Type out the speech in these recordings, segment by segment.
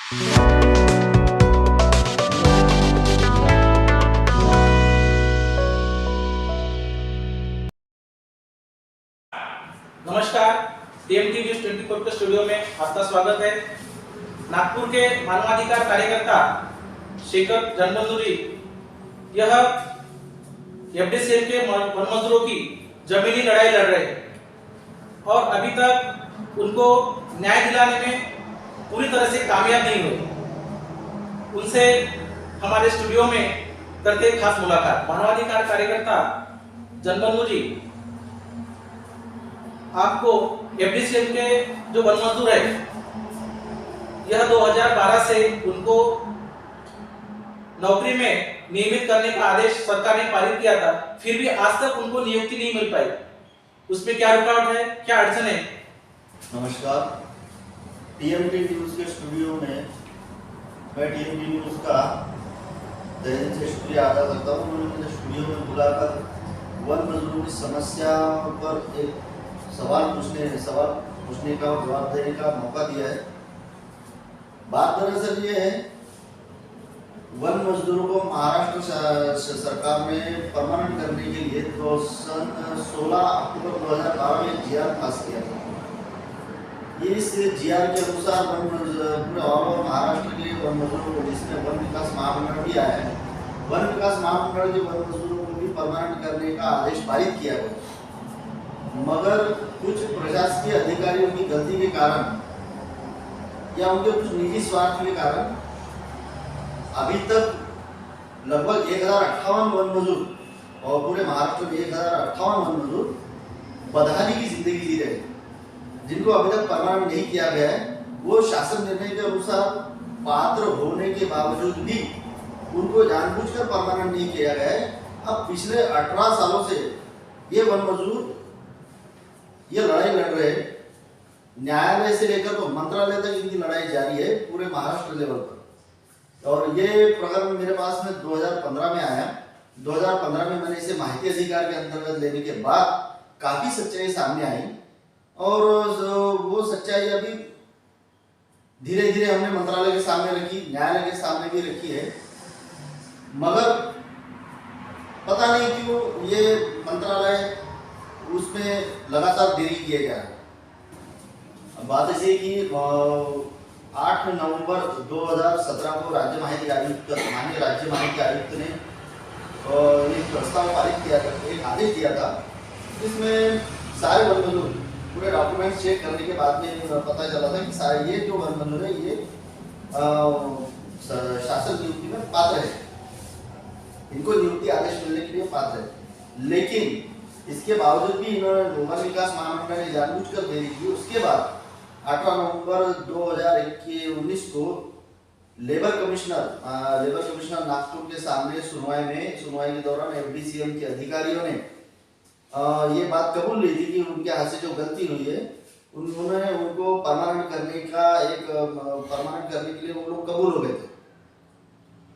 नमस्कार, TMT news 24 के studio में आपका स्वागत है। नागपुर के मानवाधिकार कार्यकर्ता शेखर जनबंधुरी यह एफडीसीएल के वन मजदूरों की जमीनी लड़ाई लड़ रहे हैं और अभी तक उनको न्याय दिलाने में पूरी तरह से कामयाब नहीं हुए। उनसे हमारे स्टूडियो में करते खास मुलाकात। मानवाधिकार कार्यकर्ता जनबंधुरी, आपको एफडीसीएल के जो वन मजदूर है, यह 2012 से उनको नौकरी में नियमित करने का आदेश सरकार ने पारित किया था, फिर भी आज तक उनको नियुक्ति नहीं मिल पाई। उसमें क्या रुकावट है, क्या अड़चन है? नमस्कार, टीएमटी न्यूज के स्टूडियो में मैं टीएमटी न्यूज का तहे दिल से शुक्रिया अदा करता हूँ। उन्होंने मुझे स्टूडियो में बुलाकर वन मजदूरों की समस्या पर एक सवाल पूछने का और जवाब देने का मौका दिया है। बात दरअसल ये है, वन मजदूरों को महाराष्ट्र सरकार ने परमानेंट करने के लिए तो सन 16 अक्टूबर 2012 में जीआर पास किया था। इस जीआर के अनुसार पूरे ऑल महाराष्ट्र के वन मजदूरों को, जिसमें वन विकास महामंडल भी आया है, वन विकास महामंडल के वन मजदूरों को भी परमानेंट करने का आदेश पारित किया गया। मगर कुछ प्रशासकीय अधिकारियों की गलती के कारण या उनके कुछ निजी स्वार्थ के कारण अभी तक लगभग 1058 वन मजदूर और पूरे महाराष्ट्र में 1058 वन मजदूर बदहाली की जिंदगी जी रहे, जिनको अभी तक परमानेंट नहीं किया गया है। वो शासन निर्णय के अनुसार पात्र होने के बावजूद भी उनको जानबूझकर परमानेंट नहीं किया गया है। अब पिछले 18 सालों से ये वन मजदूर ये लड़ाई लड़ रहे हैं। न्यायालय से लेकर तो मंत्रालय तक इनकी लड़ाई जारी है पूरे महाराष्ट्र लेवल पर। और ये प्रकरण मेरे पास में 2015 में आया। 2015 में मैंने इसे माहिती अधिकार के अंतर्गत लेने के बाद काफी सच्चाई सामने आई और वो सच्चाई अभी धीरे धीरे हमने मंत्रालय के सामने रखी, न्यायालय के सामने भी रखी है। मगर पता नहीं क्यों ये मंत्रालय उसमें लगातार देरी किया जा रहा है। बात ऐसी है कि 8 नवंबर 2017 को राज्य माहिती आयुक्त, माननीय राज्य माहिती आयुक्त ने एक प्रस्ताव पारित किया था, एक आदेश दिया था, जिसमें सारे वन मजदूर पूरे डॉक्यूमेंट चेक करने के बाद में पता चला था कि सारे ये जो वन मजदूर है ये शासन नियुक्ति में पात्र है, इनको नियुक्ति आदेश मिलने के लिए पात्र है। लेकिन इसके बावजूद भी इन्होंने वन विकास महामंडल ने जानबूझकर देरी की। उसके बाद 18 नवंबर 2019 को लेबर कमिश्नर नागपुर के सामने सुनवाई के दौरान एफडीसीएल के अधिकारियों ने ये बात कबूल ली थी कि उनके हाथ से जो गलती हुई है, उन्होंने उनको परमानेंट करने के लिए वो लोग कबूल हो गए थे।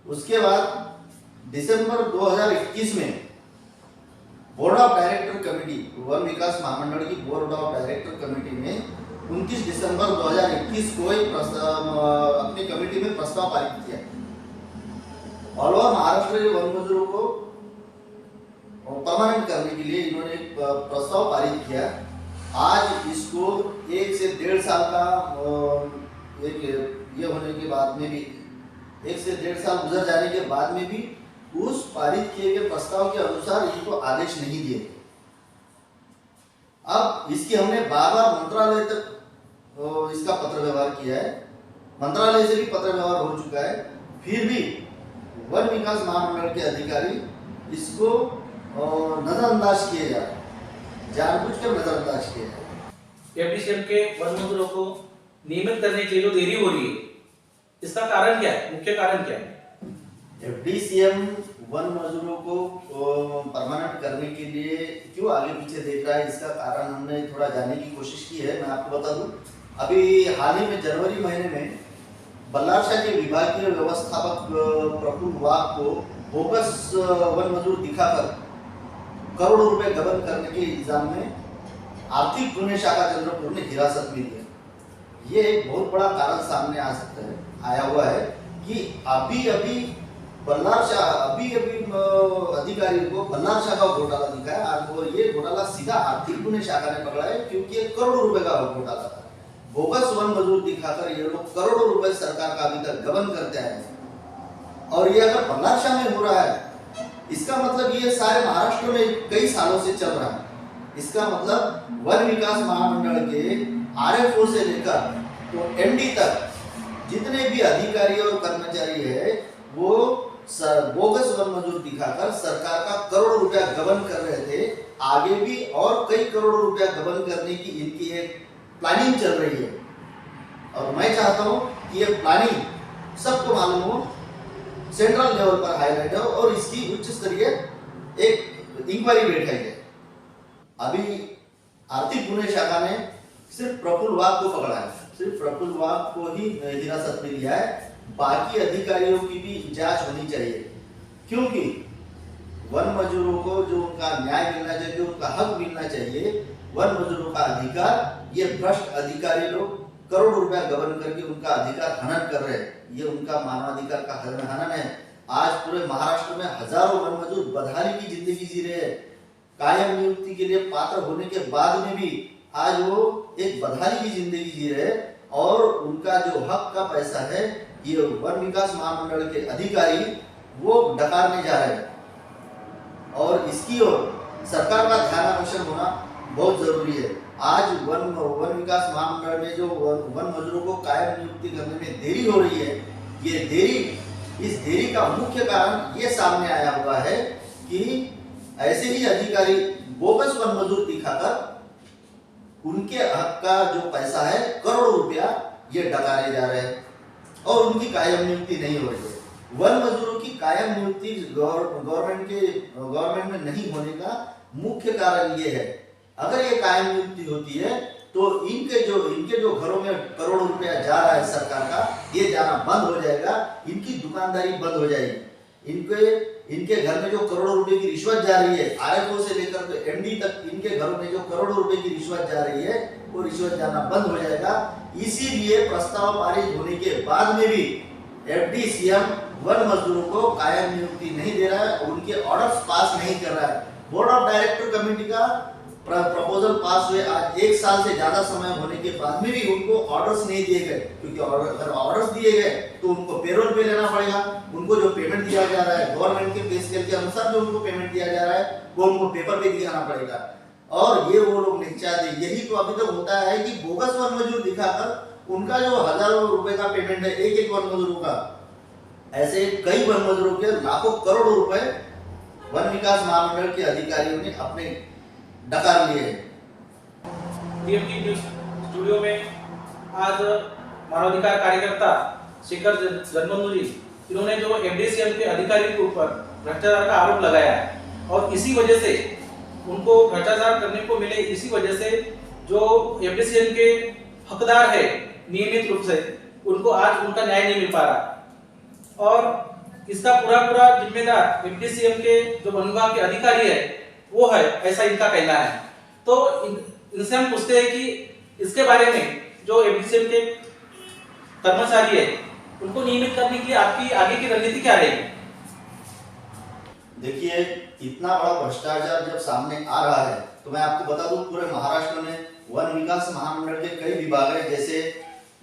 उसके बाद दिसंबर 2021 में बोर्ड ऑफ डायरेक्टर कमेटी, वन विकास महामंडल की बोर्ड ऑफ डायरेक्टर कमेटी ने 29 दिसंबर 2021 को एक अपनी कमेटी में प्रस्ताव पारित किया। ऑल ओवर महाराष्ट्र के वन मजदूरों को परमानेंट करने के लिए इन्होंने एक प्रस्ताव पारित किया। आज इसको 1 से 1.5 साल का एक ये होने के बाद में भी 1 से 1.5 साल गुजर जाने के बाद में भी उस पारित किए गए प्रस्ताव के अनुसार इनको आदेश नहीं दिए। अब इसकी हमने बार-बार मंत्रालय तक इसका पत्र व्यवहार किया है, मंत्रालय से भी पत्र व्यवहार हो चुका है, फिर भी वन विकास महामंडल के अधिकारी इसको नजरअंदाज किए जा रहे हैं, जानबूझकर नजरअंदाज किए जा रहे हैं। एफडीसीएल के वन मजदूरों को नियमित करने के लिए जो देरी हो रही है, इसका कारण क्या है, मुख्य कारण क्या है? एफडीसीएम वन मजदूरों को परमानेंट करने के लिए क्यों आगे पीछे देख रहा है, इसका कारण हमने थोड़ा जानने की कोशिश की है। मैं आपको बता दूं, अभी हाल ही में जनवरी महीने में बल्लारशाह के विभागीय व्यवस्थापक प्रफुल्ल वाघ को बोगस वन मजदूर दिखाकर करोड़ों रुपए गबन करने के इल्जाम में आर्थिक गुन्हे शाखा चंद्रपुर ने हिरासत में लिया। ये एक बहुत बड़ा कारण सामने आ सकता है, आया हुआ है कि अभी बल्लार शाह अधिकारी को बल्लार शाह का घोटाला दिखा है और ये घोटाला सीधा आर्थिक गुने शाखा ने पकड़ा है, क्योंकि ये करोड़ों रुपए का घोटाला था। बोगस वन मजदूर दिखाकर ये लोग करोड़ों रुपए सरकार का अभी तक गबन करते आए हैं। और ये अगर बल्लार शाह में हो रहा है, इसका मतलब ये सारे महाराष्ट्र में कई सालों से चल रहा है। इसका मतलब वन विकास महामंडल के आरएफओ से लेकर तो एमडी तक जितने भी अधिकारी और कर्मचारी है वो बोगस वन मजदूर दिखाकर सरकार का करोड़ों रुपया गबन कर रहे थे। आगे भी और कई करोड़ों रुपया गबन करने की इनकी एक प्लानिंग चल रही है। और मैं चाहता हूं कि ये प्लानिंग सबको मालूम हो, सेंट्रल लेवल पर हाईलाइट हो और इसकी उच्च स्तरीय एक इंक्वायरी बैठाई जाए। अभी आर्थिक गुने शाखा ने सिर्फ प्रफुल्ल वाघ को पकड़ा है, सिर्फ प्रफुल्ल वाघ को ही हिरासत में लिया है। बाकी अधिकारियों की भी जांच होनी चाहिए, क्योंकि वन मजदूरों को जो उनका न्याय मिलना चाहिए, उनका हक मिलना चाहिए, वन मजदूरों का अधिकार, ये भ्रष्ट अधिकारी लोग करोड़ों रुपया गबन करके उनका अधिकार हनन कर रहे हैं। ये उनका मानवाधिकार का हनन है। आज पूरे महाराष्ट्र में हजारों वन मजदूर बदहाली की जिंदगी जी रहे हैं। कायम नियुक्ति के लिए पात्र होने के बाद में भी आज वो एक बदहाली की जिंदगी जी रहे हैं और उनका जो हक का पैसा है ये वन विकास महामंडल के अधिकारी वो डकारने जा रहे हैं। और इसकी ओर सरकार का ध्यान आकर्षण होना बहुत जरूरी है। आज वन विकास महामंडल में जो वन मजदूरों को कायम नियुक्ति करने में देरी हो रही है, ये इस देरी का मुख्य कारण ये सामने आया हुआ है कि ऐसे ही अधिकारी बोगस वन मजदूर दिखाकर उनके हक का जो पैसा है करोड़ों रुपया ये डकारे जा रहे हैं और उनकी कायम नियुक्ति नहीं हो रही है। वन मजदूरों की कायम नियुक्ति गवर्नमेंट में नहीं होने का मुख्य कारण ये है। अगर ये कायम नियुक्ति होती है तो इनके जो घरों में करोड़ों रुपया जा रहा है सरकार का, ये जाना बंद हो जाएगा, इनकी दुकानदारी बंद हो जाएगी। इनके घर में जो करोड़ों रुपए की रिश्वत जा रही है, आरएफओ से लेकर तो एमडी तक इनके घरों में जो करोड़ों रुपए की रिश्वत जा रही है वो रिश्वत जाना बंद हो जाएगा। इसीलिए प्रस्ताव पारित होने के बाद में भी एफडी सीएम वन मजदूरों को कायम नियुक्ति नहीं दे रहा है, उनके ऑर्डर्स पास नहीं कर रहा है। बोर्ड ऑफ डायरेक्टर कमेटी का प्रपोजल पास हुए आज 1 साल से ज्यादा समय होने के बाद में भी उनको ऑर्डर्स नहीं दिए गए, क्योंकि अगर ऑर्डर्स दिए गए तो उनको पेरोल पे लेना पड़ेगा। उनको जो पेमेंट दिया जा रहा है गवर्नमेंट के पे स्केल के अनुसार जो उनको पेमेंट दिया जा रहा है वो उनको पेपर पे दिखाना पड़ेगा, और ये वो लोग नहीं चाहते। यही तो अभी तक होता है कि बोगस वन मजदूर दिखाकर उनका जो हजारों रुपए का पेमेंट है एक वन मजदूरों का, ऐसे कई वन मजदूरों के लाखों करोड़ों रुपए वन विकास महामंडल के अधिकारियों ने अपने डकार लिए। टीएमटी न्यूज स्टूडियो में आज मानवाधिकार कार्यकर्ता शेखर जनबंधु जी, इन्होंने जो एफडीसीएम के अधिकारी के ऊपर भ्रष्टाचार का आरोप लगाया है और इसी वजह से उनको भ्रष्टाचार करने को मिले, इसी वजह से जो एफडीसीएम के हकदार है नियमित रूप से उनको आज उनका न्याय नहीं मिल पा रहा और इसका पूरा जिम्मेदार एफडीसीएम के जो वन विभाग के अधिकारी है वो है, ऐसा इनका कहना है। तो इनसे हम पूछते हैं कि इसके बारे में जो एफडीसीएम के कर्मचारी है उनको नियमित करने के लिए आपकी आगे की रणनीति क्या रहेगी? देखिए, इतना बड़ा भ्रष्टाचार जब सामने आ रहा है तो मैं आपको बता दूं पूरे महाराष्ट्र में वन विकास महामंडल के कई विभाग है, जैसे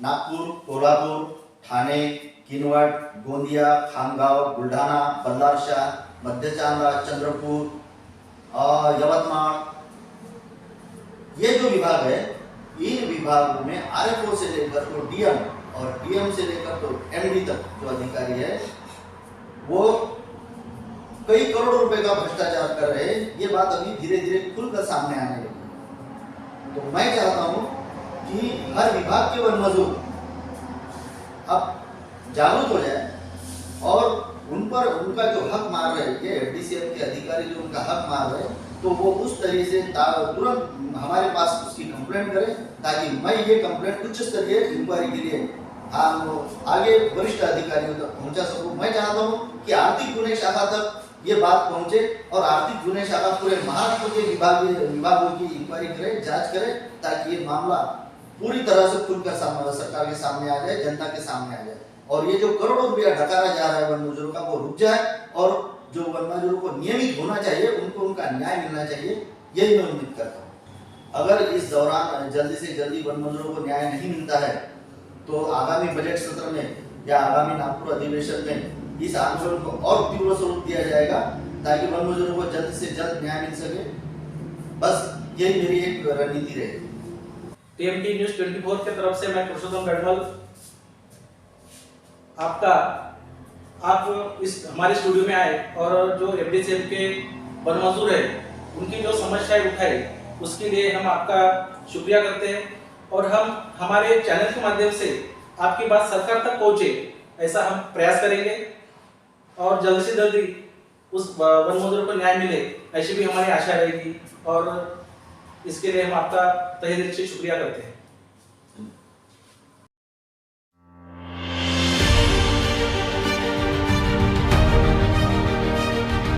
नागपुर, कोल्हापुर, ठाणे, किनवट, गोंदिया, खामगाव, बुलढाणा, बल्लारशाह, मध्य चांदा, चंद्रपूर, यवतमाळ, ये जो विभाग है इन विभागों में आरएफओ से लेकर तो डीएम और डीएम से लेकर तो एमडी तक जो अधिकारी है वो कई करोड़ों रुपए का भ्रष्टाचार कर रहे हैं। ये बात अभी धीरे धीरे खुलकर सामने आने लगी। तो मैं चाहता हूं कि हर विभाग के वन मजदूर अब जागरूक हो जाए और उन पर उनका जो हक मार रहे हैं, ये एफडीसीएम के अधिकारी जो उनका हक मार रहे हैं, तो वो उस तरीके से तुरंत हमारे पास उसकी कंप्लेंट करें, ताकि मैं ये कंप्लेंट उच्च स्तरीय इंक्वायरी के लिए हम आगे वरिष्ठ अधिकारियों तक पहुंचा सकूं। मैं चाहता हूं कि आर्थिक गुने शाखा तक ये बात पहुंचे और आर्थिक गुने शाखा पूरे महाराष्ट्र के विभागों की इंक्वायरी करे, जांच करे, ताकि ये मामला पूरी तरह से खुलकर सरकार के सामने आ जाए, जनता के सामने आ जाए, और ये जो करोड़ों रुपया ढकारा जा रहा है वन मजदूरों का वो रुक जाए, और जो वन मजदूरों को नियमित होना चाहिए उनको उनका न्याय मिलना चाहिए, यही मैं उम्मीद करता हूँ। अगर इस दौरान जल्दी से जल्दी वन मजदूरों को न्याय नहीं मिलता है तो आगामी बजट सत्र में या आगामी नागपुर अधिवेशन में इस आंदोलन को और तीव्र स्वरूप दिया जाएगा ताकि वन मजदूरों को जल्द से जल्द न्याय मिल सके। बस यही मेरी एक रणनीति रहेगी। टीएमटी न्यूज 24 के तरफ से मैं पुरुषोत्तम गढ़वाल आप इस हमारे स्टूडियो में आए और जो एफडीसीएफ के वन मजदूर है उनकी जो समस्याएं उठाई उसके लिए हम आपका शुक्रिया करते हैं, और हम हमारे चैनल के माध्यम से आपकी बात सरकार तक पहुंचे ऐसा हम प्रयास करेंगे, और जल्द से जल्दी उस वन मजदूर को न्याय मिले ऐसी भी हमारी आशा रहेगी, और इसके लिए हम आपका तहे दिल से शुक्रिया करते हैं।